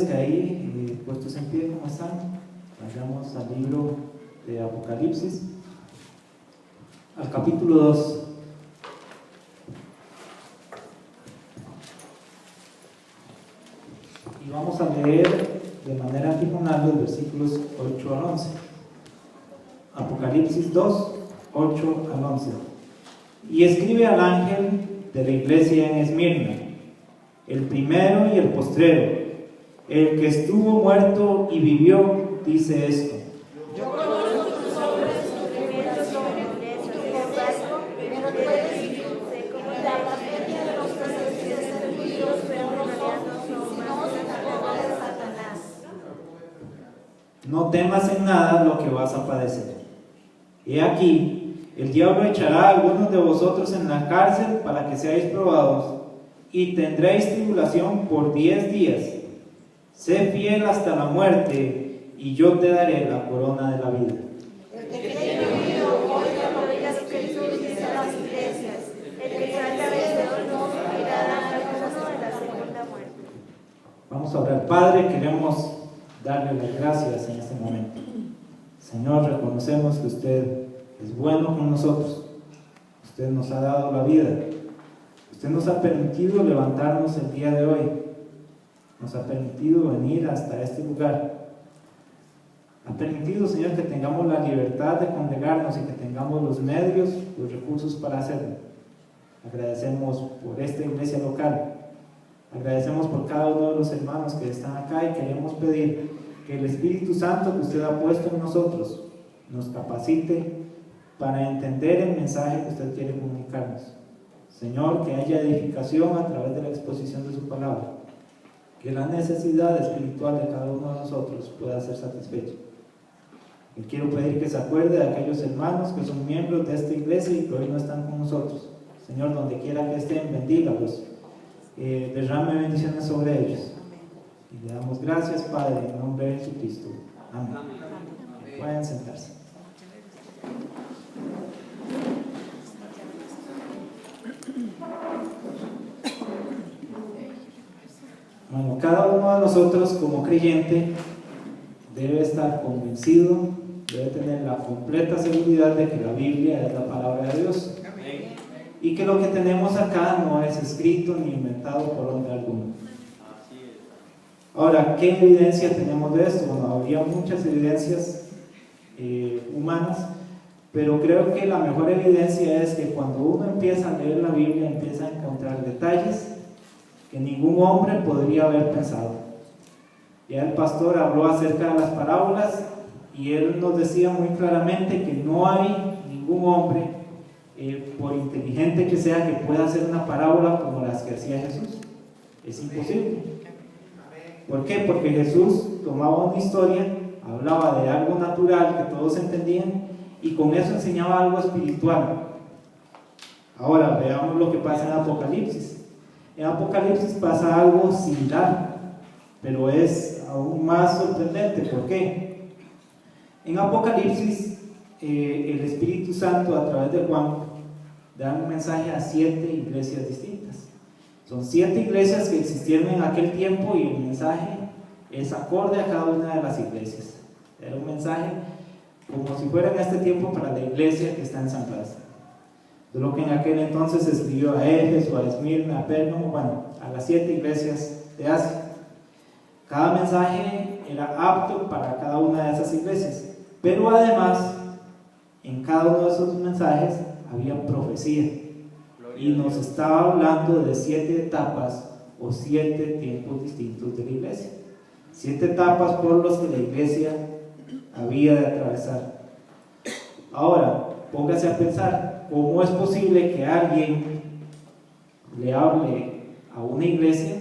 Ahí, puestos en pie, ¿cómo están? Vayamos al libro de Apocalipsis, al capítulo 2. Y vamos a leer de manera diagonal los versículos 8 al 11. Apocalipsis 2, 8 al 11. Y escribe al ángel de la iglesia en Esmirna, el primero y el postrero, el que estuvo muerto y vivió, dice esto: Yo conozco tus obras, tus sufrimientos y tu conozco, pero tú eres sé cómo la blasfemia de los que se dicen judíos, pero no son, sino sinagoga de Satanás. No temas en nada lo que vas a padecer. He aquí, el diablo echará a algunos de vosotros en la cárcel para que seáis probados, y tendréis tribulación por 10 días. Sé fiel hasta la muerte, y yo te daré la corona de la vida. El que tiene oído, oiga lo que Espíritu dice a las iglesias. El que salga vencedor no sufrirá la corona de la segunda muerte. Vamos a orar. Padre, queremos darle las gracias en este momento. Señor, reconocemos que usted es bueno con nosotros. Usted nos ha dado la vida. Usted nos ha permitido levantarnos el día de hoy. Nos ha permitido venir hasta este lugar. Ha permitido, Señor, que tengamos la libertad de congregarnos y que tengamos los medios, los recursos para hacerlo. Agradecemos por esta iglesia local. Agradecemos por cada uno de los hermanos que están acá y queremos pedir que el Espíritu Santo que usted ha puesto en nosotros nos capacite para entender el mensaje que usted quiere comunicarnos. Señor, que haya edificación a través de la exposición de su palabra. Que la necesidad espiritual de cada uno de nosotros pueda ser satisfecha. Y quiero pedir que se acuerde de aquellos hermanos que son miembros de esta iglesia y que hoy no están con nosotros. Señor, donde quiera que estén, bendígalos. Derrame bendiciones sobre ellos. Y le damos gracias, Padre, en nombre de Jesucristo. Amén. Pueden sentarse. Bueno, cada uno de nosotros como creyente debe estar convencido, debe tener la completa seguridad de que la Biblia es la palabra de Dios. Amén. Y que lo que tenemos acá no es escrito ni inventado por hombre alguno. Ahora, ¿qué evidencia tenemos de esto? Bueno, habría muchas evidencias humanas, pero creo que la mejor evidencia es que cuando uno empieza a leer la Biblia, empieza a encontrar detalles que ningún hombre podría haber pensado. Ya el pastor habló acerca de las parábolas y él nos decía muy claramente que no hay ningún hombre, por inteligente que sea, que pueda hacer una parábola como las que hacía Jesús. Es imposible. ¿Por qué? Porque Jesús tomaba una historia, hablaba de algo natural que todos entendían y con eso enseñaba algo espiritual. Ahora veamos lo que pasa en Apocalipsis. En Apocalipsis pasa algo similar, pero es aún más sorprendente. ¿Por qué? En Apocalipsis, el Espíritu Santo a través de Juan da un mensaje a 7 iglesias distintas. Son 7 iglesias que existieron en aquel tiempo y el mensaje es acorde a cada una de las iglesias. Era un mensaje como si fuera en este tiempo para la iglesia que está en San Blas. De lo que en aquel entonces se escribió a Éfeso, a Esmirna, a Pérgamo, bueno, a las 7 iglesias de Asia. Cada mensaje era apto para cada una de esas iglesias, pero además en cada uno de esos mensajes había profecía y nos estaba hablando de 7 etapas o 7 tiempos distintos de la iglesia, 7 etapas por las que la iglesia había de atravesar. Ahora, póngase a pensar, ¿cómo es posible que alguien le hable a una iglesia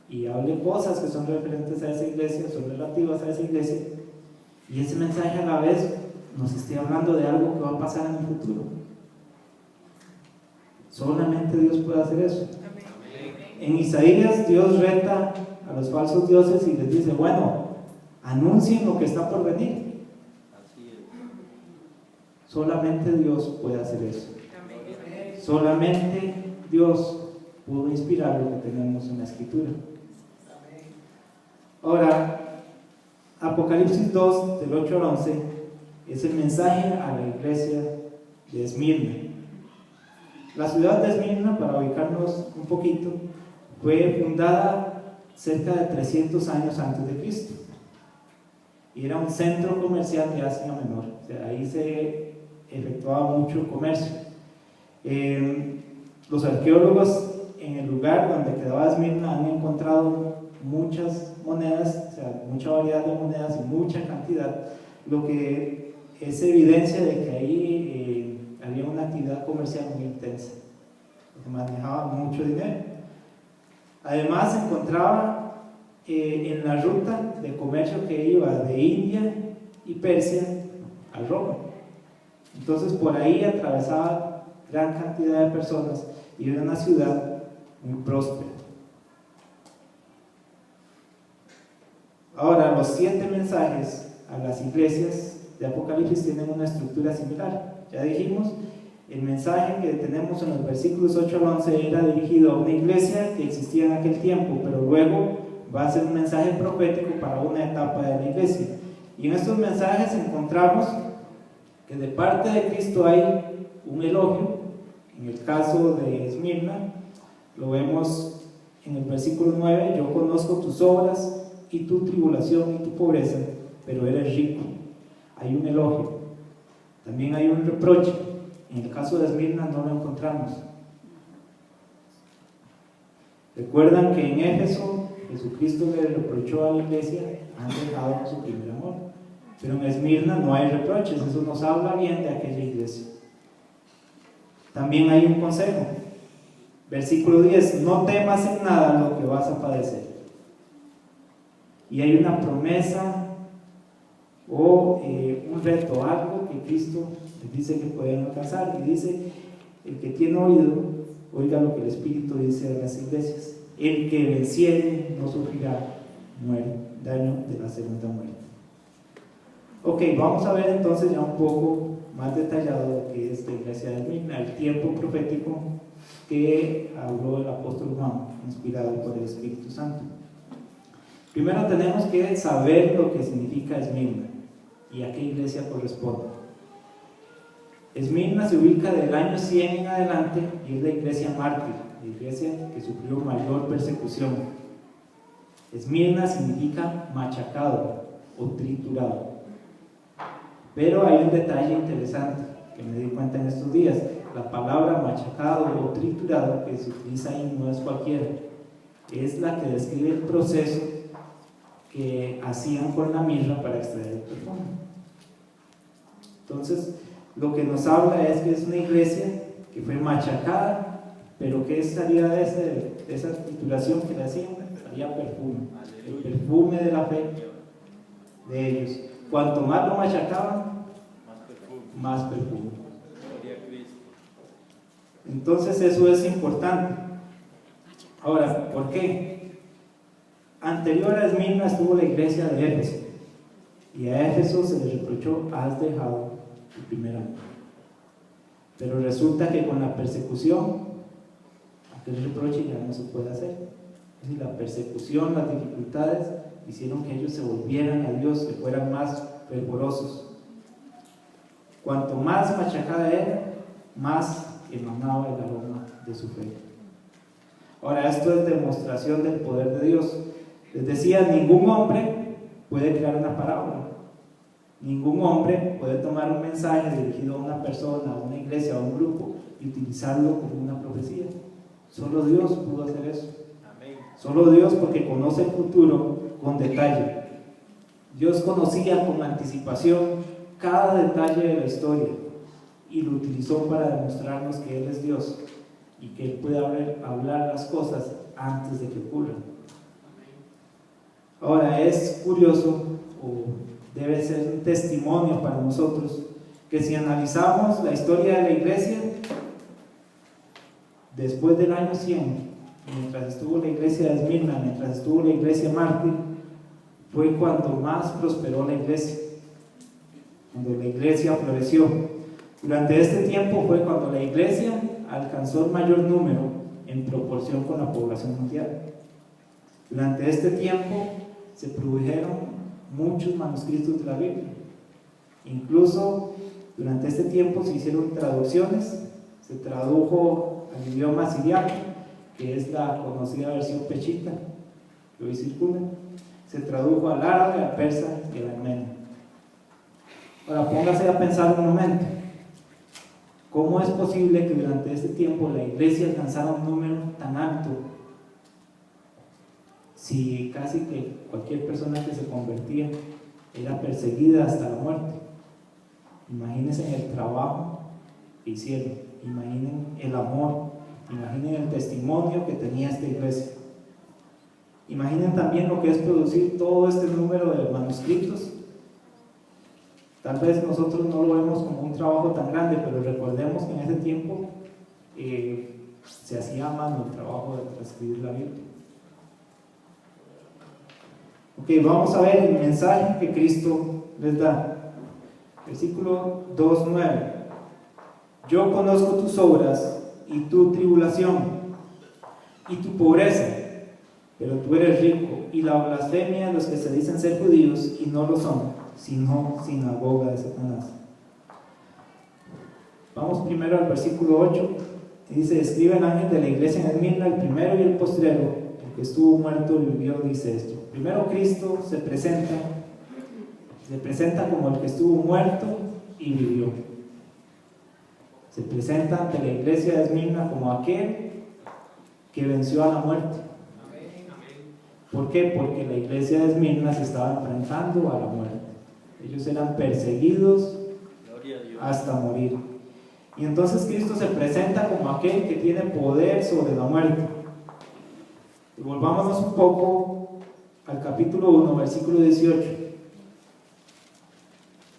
y hable cosas que son referentes a esa iglesia, son relativas a esa iglesia, y ese mensaje a la vez nos esté hablando de algo que va a pasar en el futuro? Solamente Dios puede hacer eso. En Isaías, Dios reta a los falsos dioses y les dice: bueno, anuncien lo que está por venir. Solamente Dios puede hacer eso. Solamente Dios pudo inspirar lo que tenemos en la Escritura. Ahora, Apocalipsis 2, del 8 al 11, es el mensaje a la iglesia de Esmirna. La ciudad de Esmirna, para ubicarnos un poquito, fue fundada cerca de 300 años antes de Cristo. Y era un centro comercial de Asia Menor. O sea, ahí se efectuaba mucho comercio. Los arqueólogos en el lugar donde quedaba Esmirna han encontrado muchas monedas, o sea, mucha variedad de monedas y mucha cantidad, lo que es evidencia de que ahí había una actividad comercial muy intensa, que manejaba mucho dinero. Además se encontraba en la ruta de comercio que iba de India y Persia a Roma. Entonces por ahí atravesaba gran cantidad de personas y era una ciudad muy próspera. Ahora, los 7 mensajes a las iglesias de Apocalipsis tienen una estructura similar. Ya dijimos, el mensaje que tenemos en los versículos 8 al 11 era dirigido a una iglesia que existía en aquel tiempo, pero luego va a ser un mensaje profético para una etapa de la iglesia. Y en estos mensajes encontramos que de parte de Cristo hay un elogio. En el caso de Esmirna, lo vemos en el versículo 9: yo conozco tus obras y tu tribulación y tu pobreza, pero eres rico. Hay un elogio. También hay un reproche. En el caso de Esmirna no lo encontramos. Recuerdan que en Éfeso Jesucristo le reprochó a la iglesia: han dejado su primer amor. Pero en Esmirna no hay reproches. Eso nos habla bien de aquella iglesia. También hay un consejo. Versículo 10: no temas en nada lo que vas a padecer. Y hay una promesa o un reto, algo que Cristo les dice que pueden alcanzar. Y dice: el que tiene oído, oiga lo que el Espíritu dice a las iglesias. El que venciere no sufrirá daño de la segunda muerte. Ok, vamos a ver entonces ya un poco más detallado lo que es la iglesia de Esmirna, el tiempo profético que habló el apóstol Juan, inspirado por el Espíritu Santo. Primero tenemos que saber lo que significa Esmirna y a qué iglesia corresponde. Esmirna se ubica del año 100 en adelante y es la iglesia mártir, la iglesia que sufrió mayor persecución. Esmirna significa machacado o triturado. Pero hay un detalle interesante que me di cuenta en estos días. La palabra machacado o triturado que se utiliza ahí no es cualquiera. Es la que describe el proceso que hacían con la mirra para extraer el perfume. Entonces, lo que nos habla es que es una iglesia que fue machacada, pero ¿qué salía de esa trituración que le hacían? Salía perfume, el perfume de la fe de ellos. Cuanto más lo machacaban, más perfume. Entonces eso es importante. Ahora, ¿por qué? Anterior a Esmirna estuvo la iglesia de Éfeso, y a Éfeso se le reprochó: has dejado tu primer amor. Pero resulta que con la persecución, aquel reproche ya no se puede hacer. Es decir, la persecución, las dificultades hicieron que ellos se volvieran a Dios, que fueran más fervorosos. Cuanto más machacada era, más emanaba el aroma de su fe. Ahora, esto es demostración del poder de Dios. Les decía, ningún hombre puede crear una parábola. Ningún hombre puede tomar un mensaje dirigido a una persona, a una iglesia, a un grupo y utilizarlo como una profecía. Solo Dios pudo hacer eso. Solo Dios, porque conoce el futuro con detalle. Dios conocía con anticipación cada detalle de la historia y lo utilizó para demostrarnos que Él es Dios y que Él puede hablar las cosas antes de que ocurran. Ahora, es curioso, o debe ser un testimonio para nosotros, que si analizamos la historia de la iglesia, después del año 100, mientras estuvo la iglesia de Esmirna, mientras estuvo la iglesia mártir, fue cuando más prosperó la iglesia, cuando la iglesia floreció. Durante este tiempo fue cuando la iglesia alcanzó el mayor número en proporción con la población mundial. Durante este tiempo se produjeron muchos manuscritos de la Biblia. Incluso durante este tiempo se hicieron traducciones, se tradujo al idioma siriaco, que es la conocida versión pechita que hoy circula, se tradujo al árabe, al persa y al armenio. Ahora póngase a pensar un momento, ¿cómo es posible que durante este tiempo la iglesia alcanzara un número tan alto si casi que cualquier persona que se convertía era perseguida hasta la muerte? Imagínense el trabajo que hicieron, imaginen el amor, imaginen el testimonio que tenía esta iglesia. Imaginen también lo que es producir todo este número de manuscritos. Tal vez nosotros no lo vemos como un trabajo tan grande, pero recordemos que en ese tiempo se hacía a mano el trabajo de transcribir la Biblia. Ok, vamos a ver el mensaje que Cristo les da. Versículo 2:9. Yo conozco tus obras y tu tribulación y tu pobreza, pero tú eres rico, y la blasfemia de los que se dicen ser judíos y no lo son, sino sinagoga de Satanás. Vamos primero al versículo 8, que dice: escribe el ángel de la iglesia en Esmirna, el primero y el postrero, el que estuvo muerto y vivió, dice esto. Primero Cristo se presenta como el que estuvo muerto y vivió. Se presenta ante la iglesia de Esmirna como aquel que venció a la muerte. ¿Por qué? Porque la iglesia de Esmirna se estaba enfrentando a la muerte. Ellos eran perseguidos hasta morir. Y entonces Cristo se presenta como aquel que tiene poder sobre la muerte. Y volvámonos un poco al capítulo 1, versículo 18.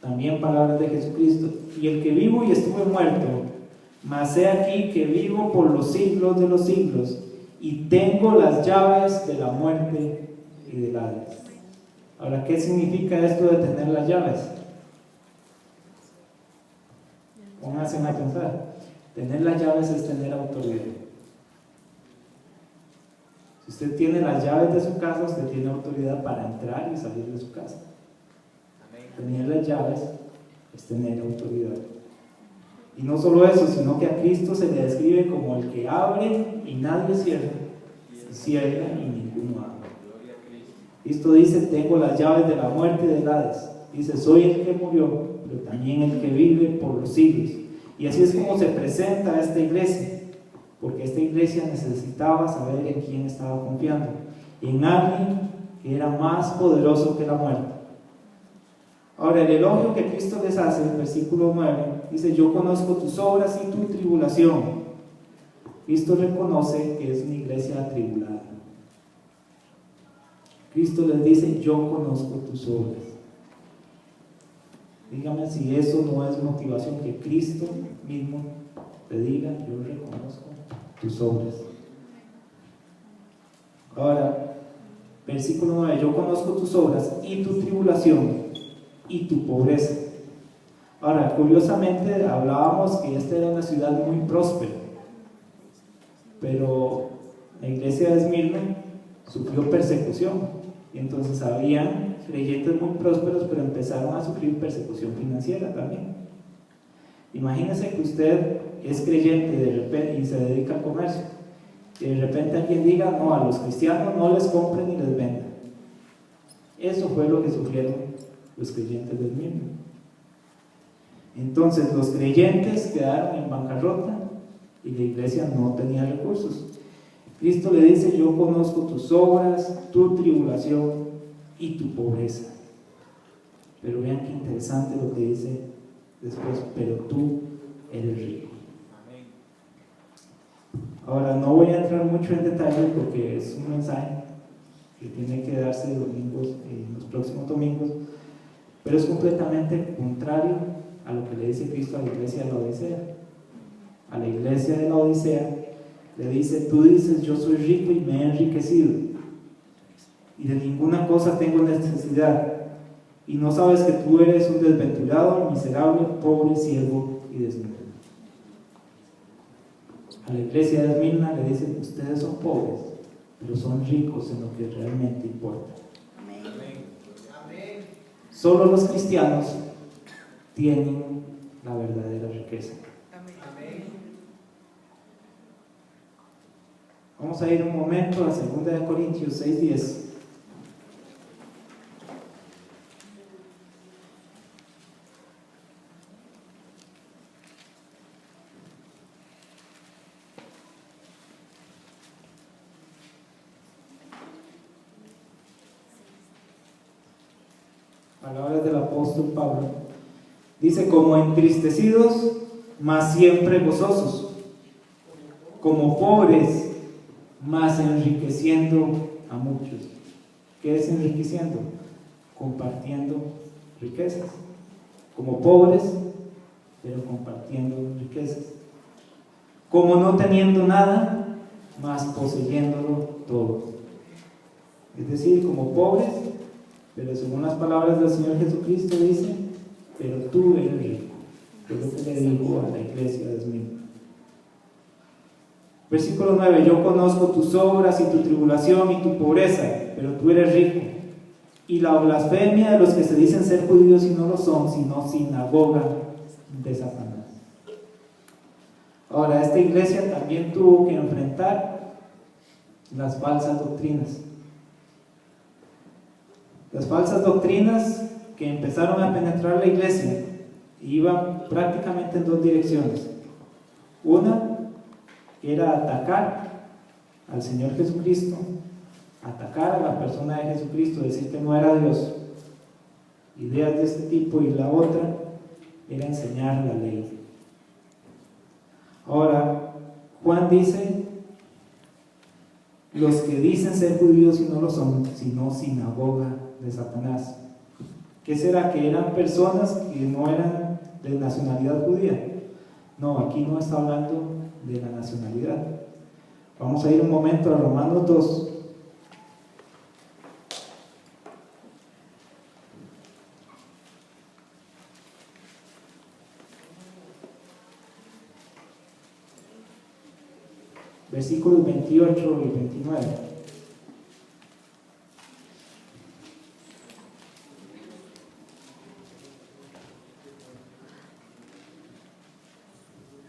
También palabras de Jesucristo: y el que vivo y estuve muerto, mas he aquí que vivo por los siglos de los siglos, y tengo las llaves de la muerte y del Hades. Ahora, ¿qué significa esto de tener las llaves? Pónganse a pensar. Tener las llaves es tener autoridad. Si usted tiene las llaves de su casa, usted tiene autoridad para entrar y salir de su casa. Tener las llaves es tener autoridad. Y no solo eso, sino que a Cristo se le describe como el que abre y nadie cierra, y cierra y ninguno abre. Cristo dice: tengo las llaves de la muerte y del Hades. Dice: soy el que murió, pero también el que vive por los siglos. Y así es como se presenta a esta iglesia, porque esta iglesia necesitaba saber en quién estaba confiando, en alguien que era más poderoso que la muerte. Ahora, el elogio que Cristo les hace en el versículo 9 dice: yo conozco tus obras y tu tribulación. Cristo reconoce que es una iglesia atribulada. Cristo les dice: yo conozco tus obras. Dígame si eso no es motivación, que Cristo mismo te diga: yo reconozco tus obras. Ahora, versículo 9: yo conozco tus obras y tu tribulación y tu pobreza. Ahora, curiosamente hablábamos que esta era una ciudad muy próspera, pero la iglesia de Esmirna sufrió persecución, y entonces habían creyentes muy prósperos, pero empezaron a sufrir persecución financiera también. Imagínese que usted es creyente de repente y se dedica al comercio, y de repente alguien diga: no, a los cristianos no les compren ni les vendan. Eso fue lo que sufrieron los creyentes del mismo. Entonces los creyentes quedaron en bancarrota y la iglesia no tenía recursos. Cristo le dice: yo conozco tus obras, tu tribulación y tu pobreza. Pero vean qué interesante lo que dice después: pero tú eres rico. Ahora, no voy a entrar mucho en detalle porque es un mensaje que tiene que darse domingos, en los próximos domingos, pero es completamente contrario a lo que le dice Cristo a la iglesia de la Odisea. A la iglesia de la Odisea le dice: tú dices: yo soy rico y me he enriquecido, y de ninguna cosa tengo necesidad, y no sabes que tú eres un desventurado, miserable, pobre, ciego y desnudo. A la iglesia de Esmirna le dice: ustedes son pobres, pero son ricos en lo que realmente importa. Solo los cristianos tienen la verdadera riqueza. Vamos a ir un momento a 2 Corintios 6:10. Palabras del apóstol Pablo. Dice: como entristecidos, mas siempre gozosos; como pobres, mas enriqueciendo a muchos. ¿Qué es enriqueciendo? Compartiendo riquezas. Como pobres, pero compartiendo riquezas. Como no teniendo nada, mas poseyéndolo todo. Es decir, como pobres, pero según las palabras del Señor Jesucristo dice: pero tú eres rico. Es lo que le dijo a la iglesia de Esmirna. Versículo 9: yo conozco tus obras y tu tribulación y tu pobreza, pero tú eres rico. Y la blasfemia de los que se dicen ser judíos y no lo son, sino sinagoga de Satanás. Ahora, esta iglesia también tuvo que enfrentar las falsas doctrinas. Las falsas doctrinas que empezaron a penetrar la iglesia iban prácticamente en dos direcciones. Una era atacar al Señor Jesucristo, atacar a la persona de Jesucristo, decir que no era Dios, ideas de este tipo, y la otra era enseñar la ley. Ahora, Juan dice: los que dicen ser judíos y no lo son, sino sinagoga de Satanás. ¿Qué será? ¿Que eran personas que no eran de nacionalidad judía? No, aquí no está hablando de la nacionalidad. Vamos a ir un momento a Romanos 2. Versículos 28 y 29.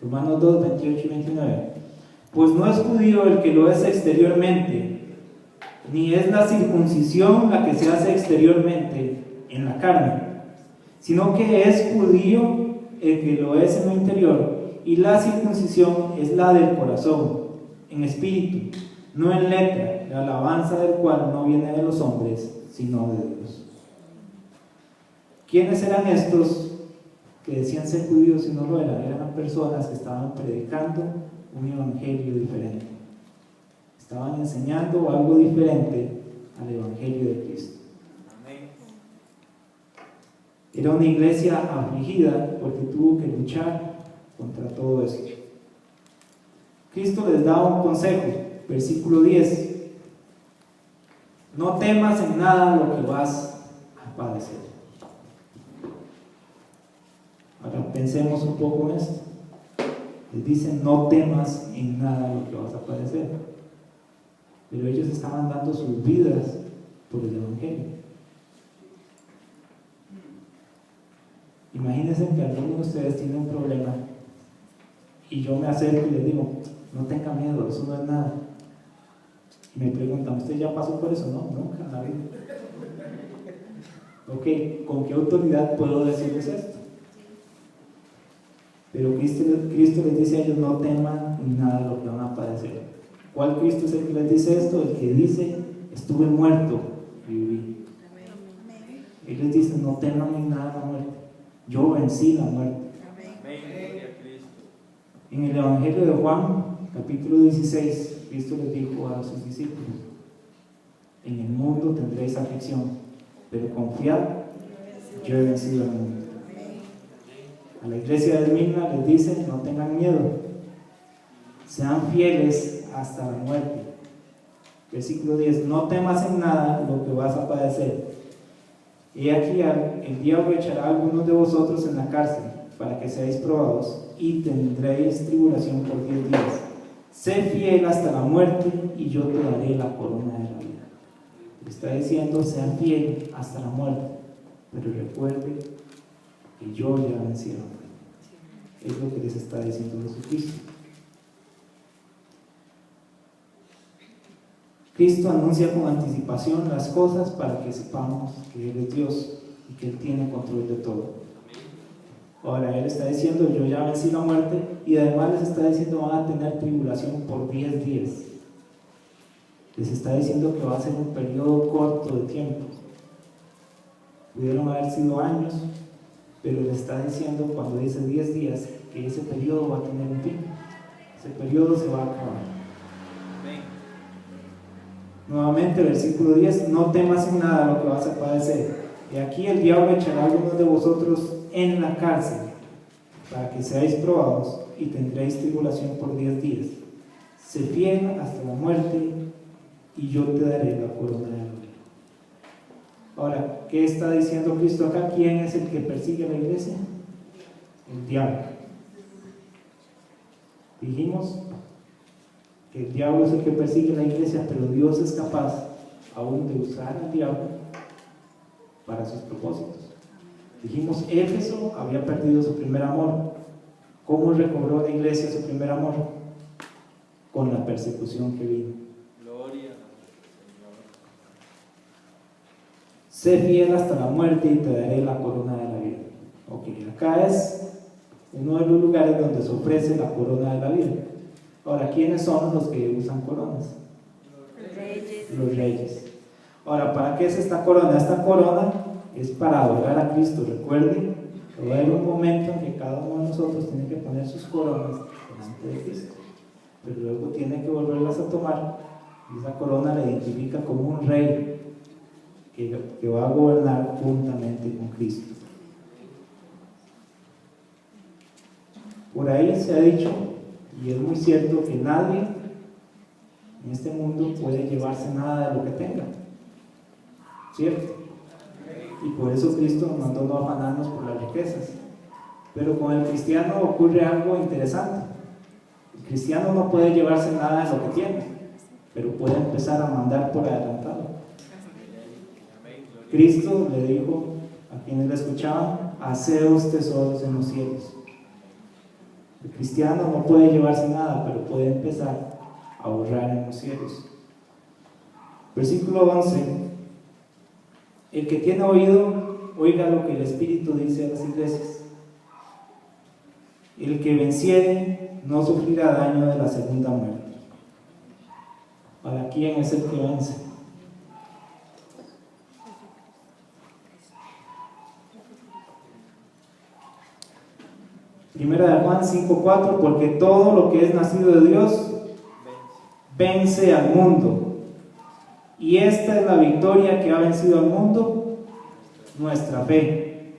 Romanos 2, 28 y 29. Pues no es judío el que lo es exteriormente, ni es la circuncisión la que se hace exteriormente en la carne, sino que es judío el que lo es en lo interior, y la circuncisión es la del corazón, en espíritu, no en letra, la alabanza del cual no viene de los hombres, sino de Dios. ¿Quiénes eran estos que decían ser judíos y no lo eran? Eran personas que estaban predicando un evangelio diferente, estaban enseñando algo diferente al evangelio de Cristo. Era una iglesia afligida porque tuvo que luchar contra todo eso. Cristo les da un consejo, versículo 10: no temas en nada lo que vas a padecer. Ahora pensemos un poco en esto. Les dicen: no temas en nada lo que vas a padecer, pero ellos estaban dando sus vidas por el evangelio. Imagínense que alguno de ustedes tiene un problema y yo me acerco y les digo: no tenga miedo, eso no es nada. Y me preguntan: ¿usted ya pasó por eso? No, nunca en la vida. Ok, ¿con qué autoridad puedo decirles esto? Pero Cristo les dice a ellos: no teman ni nada de lo que van a padecer. ¿Cuál Cristo es el que les dice esto? El que dice: estuve muerto y viví. Él les dice: no teman ni nada de la muerte. Yo vencí la muerte. En el Evangelio de Juan, capítulo 16, Cristo les dijo a sus discípulos: en el mundo tendréis aflicción, pero confiad, yo he vencido al mundo. A la iglesia de Esmirna les dice: no tengan miedo, sean fieles hasta la muerte. Versículo 10: no temas en nada lo que vas a padecer. He aquí, el diablo echará a algunos de vosotros en la cárcel, para que seáis probados, y tendréis tribulación por 10 días. Sé fiel hasta la muerte, y yo te daré la corona de la vida. Le está diciendo: sean fiel hasta la muerte. pero recuerde que yo ya vencí a la muerte. Es lo que les está diciendo Jesucristo. Cristo anuncia con anticipación las cosas para que sepamos que Él es Dios y que Él tiene control de todo. Ahora Él está diciendo: yo ya vencí la muerte, y además les está diciendo: van a tener tribulación por 10 días. Les está diciendo que va a ser un periodo corto de tiempo. Pudieron haber sido años, pero les está diciendo, cuando dice 10 días, que ese periodo va a tener un fin. Ese periodo se va a acabar. Nuevamente, versículo 10: no temas en nada lo que vas a padecer. Y aquí el diablo echará a algunos de vosotros en la cárcel, para que seáis probados, y tendréis tribulación por 10 días. Sé fiel hasta la muerte, y yo te daré la corona de la vida. Ahora, ¿qué está diciendo Cristo acá? ¿Quién es el que persigue a la iglesia? El diablo. Dijimos que el diablo es el que persigue a la iglesia, pero Dios es capaz aún de usar al diablo para sus propósitos. Dijimos, Éfeso había perdido su primer amor. ¿Cómo recobró la iglesia su primer amor? Con la persecución que vino. Gloria. Sé fiel hasta la muerte y te daré la corona de la vida. Ok, acá es uno de los lugares donde se ofrece la corona de la vida. Ahora, ¿quiénes son los que usan coronas? Los reyes. Los reyes. Ahora, ¿para qué es esta corona? Esta corona es para adorar a Cristo. Recuerde que va a haber un momento en que cada uno de nosotros tiene que poner sus coronas delante de Cristo, pero luego tiene que volverlas a tomar, y esa corona la identifica como un rey que va a gobernar juntamente con Cristo. Por ahí se ha dicho, y es muy cierto, que nadie en este mundo puede llevarse nada de lo que tenga, ¿cierto? Y por eso Cristo nos mandó no afanarnos por las riquezas. Pero con el cristiano ocurre algo interesante. El cristiano no puede llevarse nada de lo que tiene, pero puede empezar a mandar por adelantado. Cristo le dijo a quienes le escuchaban: haceos tesoros en los cielos. El cristiano no puede llevarse nada, pero puede empezar a ahorrar en los cielos. Versículo 11: el que tiene oído, oiga lo que el Espíritu dice a las iglesias. El que venciere no sufrirá daño de la segunda muerte. ¿Para quién es el que vence? Primera de Juan 5:4: porque todo lo que es nacido de Dios vence al mundo. Y esta es la victoria que ha vencido al mundo, nuestra fe.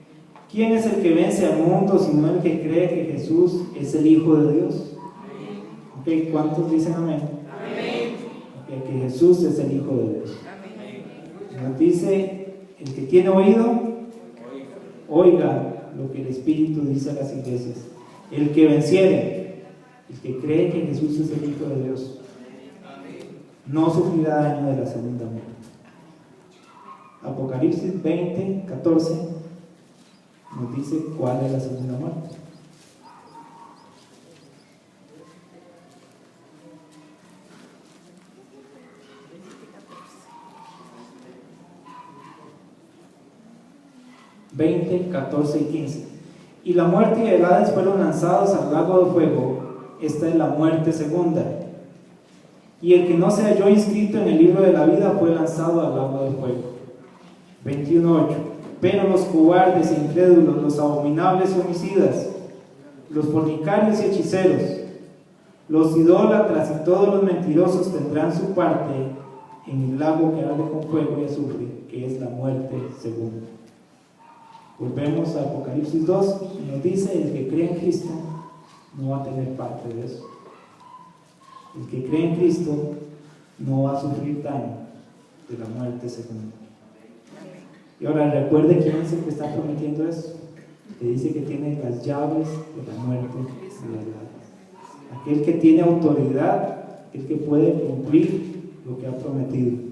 ¿Quién es el que vence al mundo sino el que cree que Jesús es el Hijo de Dios? Okay, ¿cuántos dicen amén? Amén. Okay, que Jesús es el Hijo de Dios. Nos dice: el que tiene oído, oiga lo que el Espíritu dice a las iglesias. El que venciere, el que cree que Jesús es el Hijo de Dios, no sufrirá daño de la segunda muerte. Apocalipsis 20:14 nos dice cuál es la segunda muerte. ...20, 14 y 15... y la muerte y el Hades fueron lanzados al lago de fuego. Esta es la muerte segunda. Y el que no se halló inscrito en el libro de la vida fue lanzado al lago de fuego. 21:8. Pero los cobardes e incrédulos, los abominables homicidas, los fornicarios y hechiceros, los idólatras y todos los mentirosos tendrán su parte en el lago que arde con fuego y azufre, que es la muerte segunda. Volvemos a Apocalipsis 2 y nos dice: el que cree en Cristo no va a tener parte de eso. El que cree en Cristo no va a sufrir daño de la muerte segunda. Y ahora recuerde quién es el que está prometiendo eso. Que dice que tiene las llaves de la muerte y del Hades. Aquel que tiene autoridad, el que puede cumplir lo que ha prometido.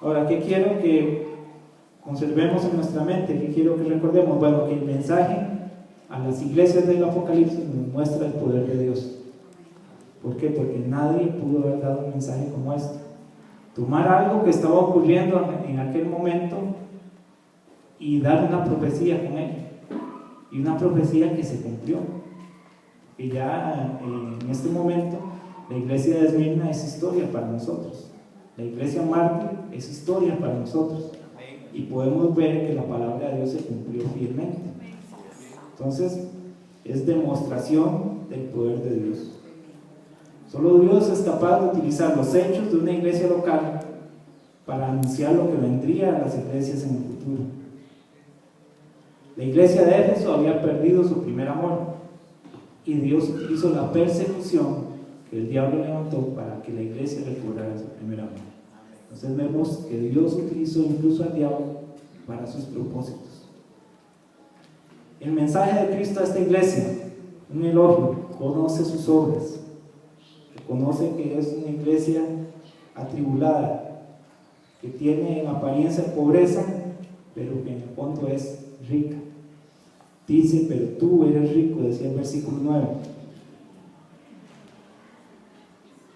Ahora, ¿qué quiero que conservemos en nuestra mente? ¿Qué quiero que recordemos? Bueno, que el mensaje a las iglesias del Apocalipsis nos muestra el poder de Dios. ¿Por qué? Porque nadie pudo haber dado un mensaje como este. Tomar algo que estaba ocurriendo en aquel momento y dar una profecía con ello. Y una profecía que se cumplió. Y ya en este momento la iglesia de Esmirna es historia para nosotros. La iglesia mártir es historia para nosotros. Y podemos ver que la palabra de Dios se cumplió fielmente. Entonces, es demostración del poder de Dios. Solo Dios es capaz de utilizar los hechos de una iglesia local para anunciar lo que vendría a las iglesias en el futuro. La iglesia de Éfeso había perdido su primer amor y Dios utilizó la persecución que el diablo levantó para que la iglesia recobrara su primer amor. Entonces vemos que Dios utilizó incluso al diablo para sus propósitos. El mensaje de Cristo a esta iglesia, un elogio, conoce sus obras, reconoce que es una iglesia atribulada, que tiene en apariencia pobreza, pero que en el fondo es rica. Dice, pero tú eres rico, decía el versículo 9.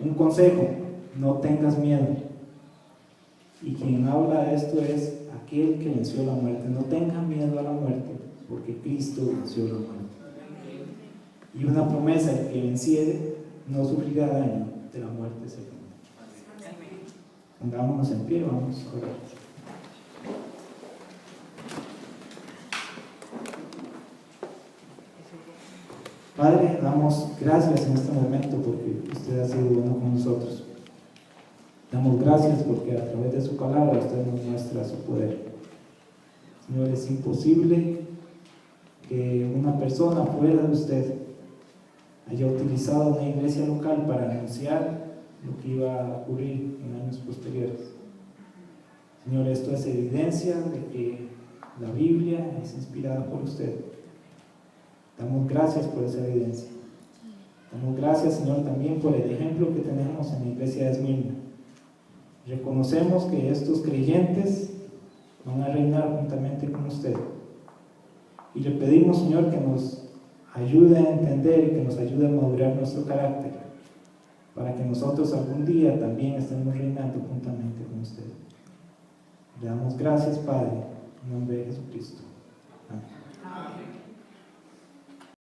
Un consejo, no tengas miedo. Y quien habla de esto es aquel que venció la muerte. No tengan miedo a la muerte, porque Cristo venció la muerte. Y una promesa, el que venciere no sufrirá daño de la muerte segunda. Pongámonos en pie, vamos a orar. Padre, damos gracias en este momento porque usted ha sido bueno con nosotros. Damos gracias porque a través de su palabra usted nos muestra su poder. Señor, es imposible que una persona fuera de usted haya utilizado una iglesia local para anunciar lo que iba a ocurrir en años posteriores. Señor, esto es evidencia de que la Biblia es inspirada por usted. Damos gracias por esa evidencia. Damos gracias, Señor, también por el ejemplo que tenemos en la iglesia de Esmirna. Reconocemos que estos creyentes van a reinar juntamente con usted. Y le pedimos, Señor, que nos ayude a entender y que nos ayude a madurar nuestro carácter, para que nosotros algún día también estemos reinando juntamente con usted. Le damos gracias, Padre, en nombre de Jesucristo. Amén.